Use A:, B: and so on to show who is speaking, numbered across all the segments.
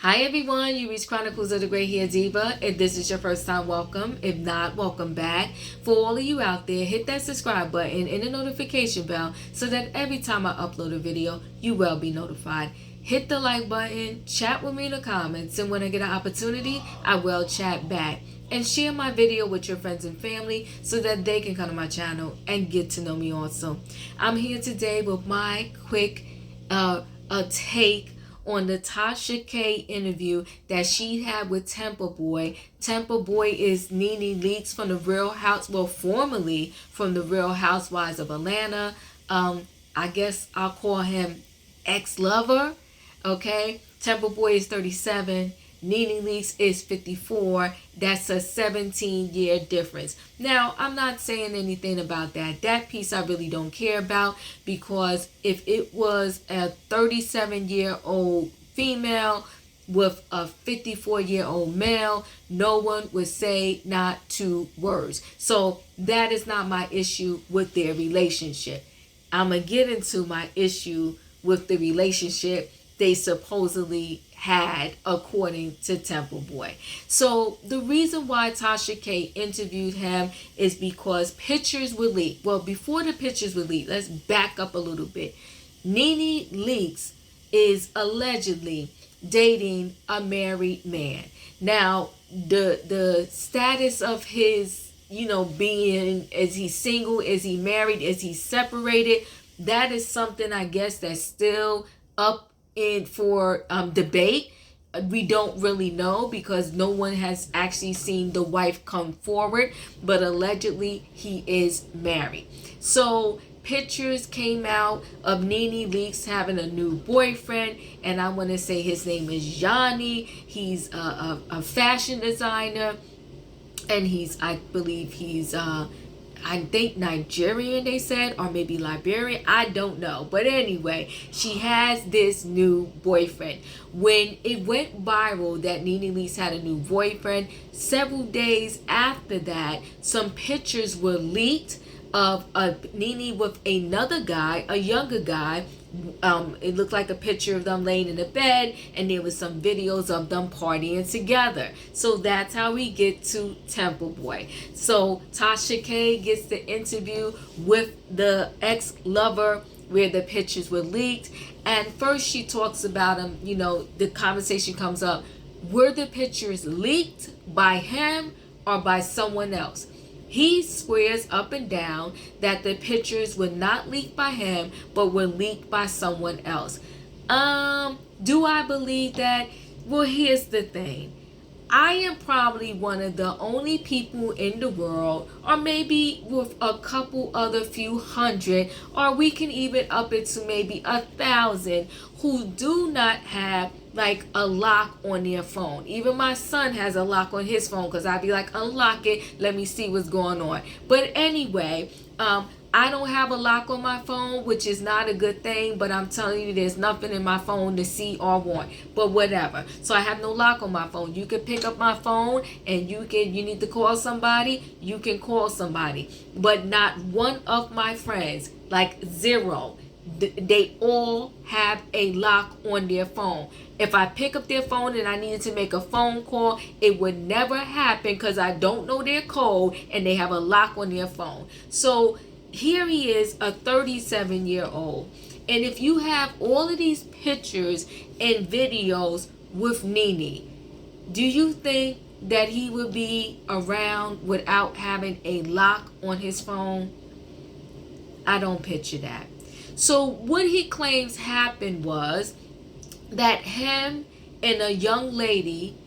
A: Hi everyone, you reached Chronicles of the Gray Hair Diva. If this is your first time, welcome. If not, welcome back. For all of you out there, hit that subscribe button and the notification bell so that every time I upload a video, you will be notified. Hit the like button, chat with me in the comments, and when I get an opportunity, I will chat back. And share my video with your friends and family so that they can come to my channel and get to know me also. I'm here today with my quick take on the Tasha K interview that she had with Temple Boy. Temple Boy is Nene Leakes from the Real House, well, formerly from the Real Housewives of Atlanta. I guess I'll call him ex-lover, okay? Temple Boy is 37. Nene Leakes is 54. That's a 17-year difference. Now, I'm not saying anything about that. That piece I really don't care about, because if it was a 37-year-old female with a 54-year-old male, no one would say not two words. So that is not my issue with their relationship. I'm going to get into my issue with the relationship they supposedly had, according to Temple Boy. So the reason why Tasha K interviewed him is because pictures were leaked. Well, before the pictures were leaked, let's back up a little bit. Nene Leakes is allegedly dating a married man. Now, the status of his, being, is he single, is he married, is he separated, that is something I guess that's still up in for debate. We don't really know because no one has actually seen the wife come forward, but allegedly he is married. So pictures came out of Nene Leakes having a new boyfriend, and I want to say his name is Yanni. He's a fashion designer, and I believe he's I think Nigerian, they said, or maybe Liberian. I don't know. But anyway, she has this new boyfriend. When it went viral that Nene Leakes had a new boyfriend, several days after that, some pictures were leaked of Nene with another guy, a younger guy. It looked like a picture of them laying in the bed, and there was some videos of them partying together. So that's how we get to Temple Boy. So Tasha K gets the interview with the ex-lover where the pictures were leaked, and first she talks about him. The conversation comes up, were the pictures leaked by him or by someone else? He swears up and down that the pictures were not leaked by him, but were leaked by someone else. Do I believe that? Well, here's the thing. I am probably one of the only people in the world, or maybe with a couple other few hundred, or we can even up it to maybe 1,000, who do not have like a lock on their phone. Even my son has a lock on his phone, because I'd be like, unlock it, let me see what's going on. But anyway, I don't have a lock on my phone, which is not a good thing, but I'm telling you, there's nothing in my phone to see or want. But whatever. So I have no lock on my phone. You can pick up my phone and you need to call somebody, you can call somebody. But not one of my friends, like zero, they all have a lock on their phone. If I pick up their phone and I needed to make a phone call, it would never happen because I don't know their code and they have a lock on their phone. So here he is, a 37-year-old. And if you have all of these pictures and videos with Nene, do you think that he would be around without having a lock on his phone? I don't picture that. So what he claims happened was that him and a young lady,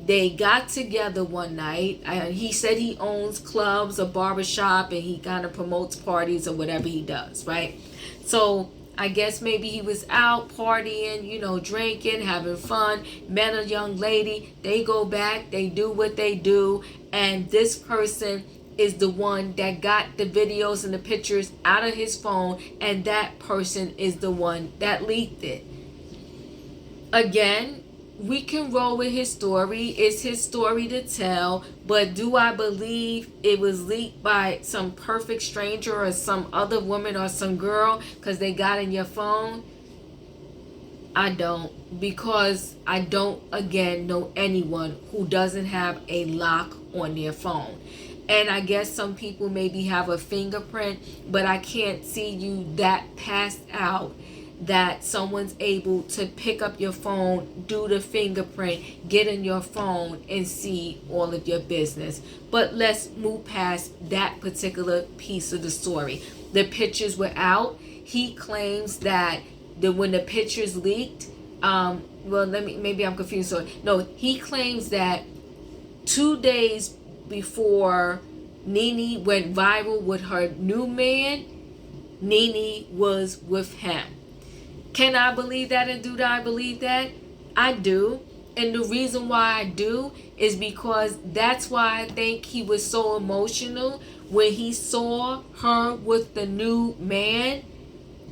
A: they got together one night. He said he owns clubs, a barbershop, and he kind of promotes parties or whatever he does, right? So I guess maybe he was out partying, drinking, having fun, met a young lady. They go back, they do what they do, and this person is the one that got the videos and the pictures out of his phone, and that person is the one that leaked it. Again, we can roll with his story. It's his story to tell, but do I believe it was leaked by some perfect stranger or some other woman or some girl because they got in your phone? I don't, because I don't, again, know anyone who doesn't have a lock on their phone. And I guess some people maybe have a fingerprint, but I can't see you that passed out that someone's able to pick up your phone, do the fingerprint, get in your phone, and see all of your business. But let's move past that particular piece of the story. The pictures were out. He claims that when the pictures leaked, maybe I'm confused. So no, he claims that 2 days before Nene went viral with her new man, Nene was with him. Can I believe that, and do I believe that? I do. And the reason why I do is because that's why I think he was so emotional when he saw her with the new man.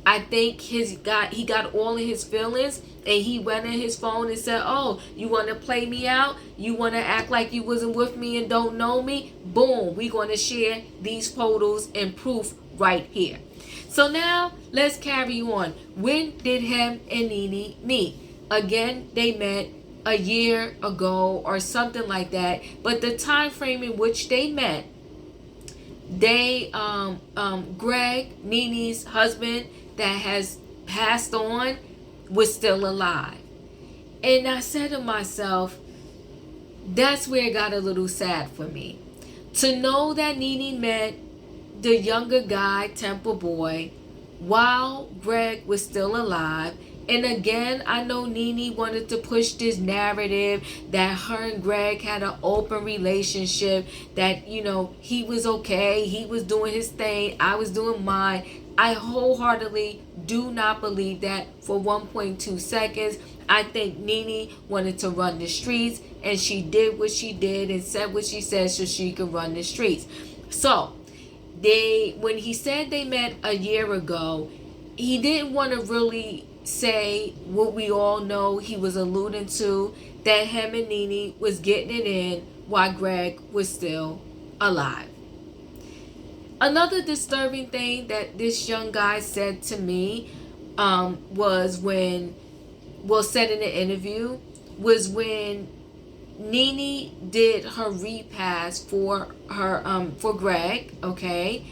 A: I think he got all of his feelings, and he went in his phone and said, oh, you want to play me out? You want to act like you wasn't with me and don't know me? Boom, we're going to share these photos and proof right here. So now let's carry on. When did him and Nene meet? Again, they met a year ago or something like that. But the time frame in which they met, Greg, Nene's husband that has passed on, was still alive. And I said to myself, that's where it got a little sad for me. To know that Nene met the younger guy, Temple Boy, while Greg was still alive. And again, I know Nene wanted to push this narrative that her and Greg had an open relationship, that, you know, he was okay, he was doing his thing, I was doing mine. I wholeheartedly do not believe that for 1.2 seconds. I think Nene wanted to run the streets, and she did what she did and said what she said so she could run the streets. So, when he said they met a year ago, he didn't want to really say what we all know he was alluding to, that him and Nene was getting it in while Greg was still alive. Another disturbing thing that this young guy said to me was said in the interview, was when Nene did her repass for Greg, okay?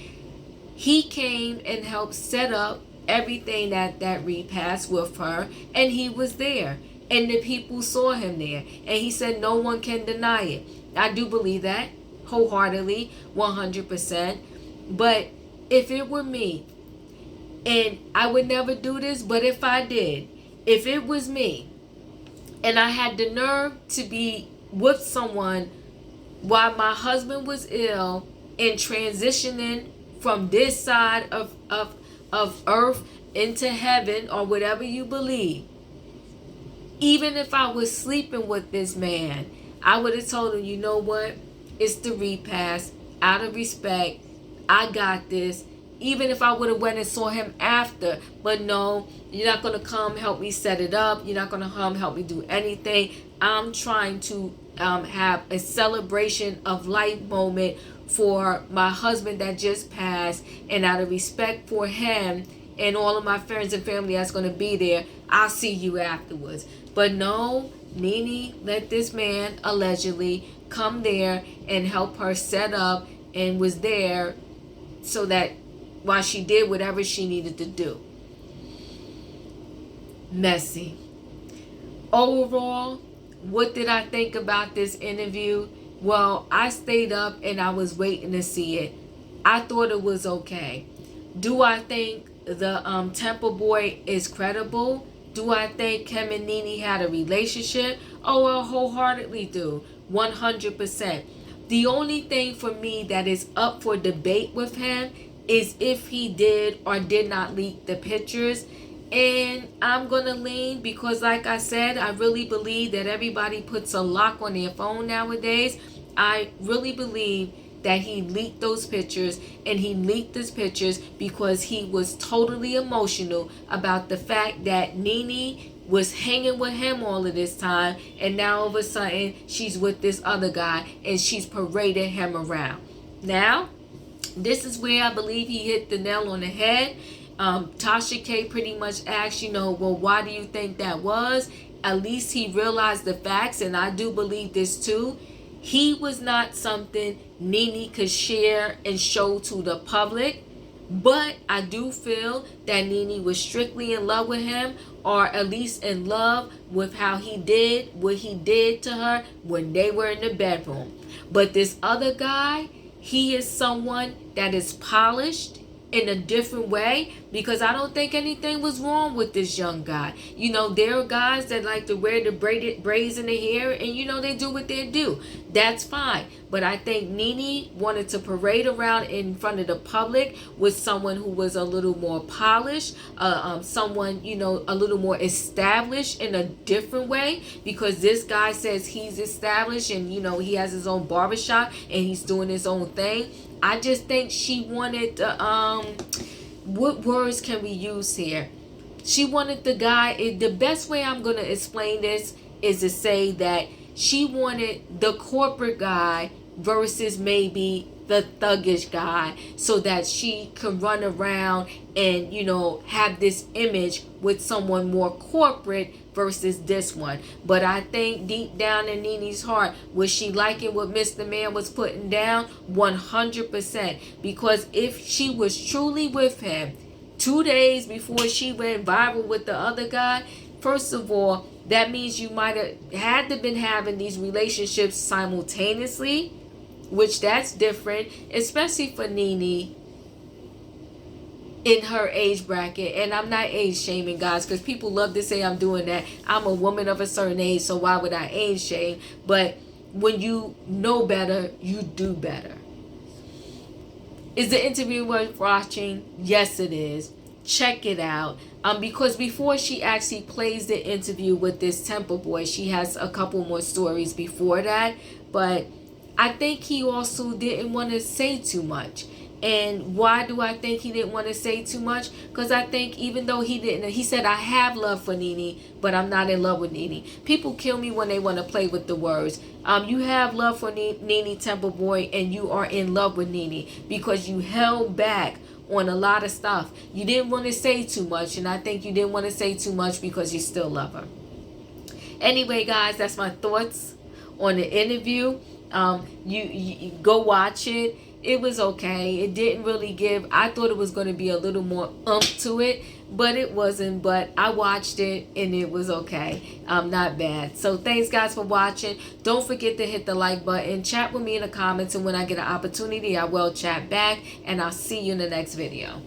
A: He came and helped set up everything that repass with her, and he was there, and the people saw him there, and he said no one can deny it. I do believe that wholeheartedly, 100%. But if it were me, and I would never do this, but if I did, if it was me, and I had the nerve to be with someone while my husband was ill and transitioning from this side of earth into heaven, or whatever you believe, even if I was sleeping with this man, I would have told him, you know what, it's the repass, out of respect, I got this. Even if I would have went and saw him after. But no, you're not going to come help me set it up. You're not going to come help me do anything. I'm trying to have a celebration of life moment for my husband that just passed. And out of respect for him and all of my friends and family that's going to be there, I'll see you afterwards. But no, Nene let this man allegedly come there and help her set up, and was there so that while she did whatever she needed to do. Messy. Overall, what did I think about this interview? Well, I stayed up and I was waiting to see it. I thought it was okay. Do I think the Temple Boy is credible? Do I think him and Nene had a relationship? Oh, I wholeheartedly do. 100%. The only thing for me that is up for debate with him is if he did or did not leak the pictures. And I'm going to lean, because like I said, I really believe that everybody puts a lock on their phone nowadays. I really believe that he leaked those pictures, and he leaked these pictures because he was totally emotional about the fact that Nene was hanging with him all of this time, and now all of a sudden she's with this other guy and she's parading him around. Now, this is where I believe he hit the nail on the head, Tasha K pretty much asked, well, why do you think that was? At least he realized the facts, and I do believe this too. He was not something Nene could share and show to the public. But I do feel that Nene was strictly in love with him, or at least in love with how he did what he did to her when they were in the bedroom. But this other guy, he is someone that is polished in a different way, because I don't think anything was wrong with this young guy. There are guys that like to wear the braided braids in the hair, and they do what they do. That's fine. But I think Nene wanted to parade around in front of the public with someone who was a little more polished, someone, a little more established in a different way, because this guy says he's established and, he has his own barbershop and he's doing his own thing. I just think she wanted to, what words can we use here? She wanted the guy, the best way I'm going to explain this is to say that she wanted the corporate guy versus maybe the thuggish guy, so that she could run around and, have this image with someone more corporate versus this one. But I think deep down in Nene's heart, was she liking what Mr. Man was putting down? 100%. Because if she was truly with him 2 days before she went viral with the other guy, first of all, that means you might have had to been having these relationships simultaneously, which that's different, especially for Nene in her age bracket. And I'm not age shaming, guys, because people love to say I'm doing that. I'm a woman of a certain age, so why would I age shame? But when you know better, you do better. Is the interview worth watching? Yes, it is. Check it out. Because before she actually plays the interview with this Temple boy, she has a couple more stories before that. But I think he also didn't want to say too much. And why do I think he didn't want to say too much? Because I think even though he said, I have love for Nene, but I'm not in love with Nene. People kill me when they want to play with the words. You have love for Nene, Temple boy, and you are in love with Nene because you held back on a lot of stuff. You didn't want to say too much, and I think you didn't want to say too much because you still love her. Anyway, guys, that's my thoughts on the interview. You go watch it. It was okay. It didn't really give, I thought it was going to be a little more to it, but it wasn't. But I watched it and it was okay. Not bad. So thanks, guys, for watching. Don't forget to hit the like button. Chat with me in the comments, and when I get an opportunity, I will chat back, and I'll see you in the next video.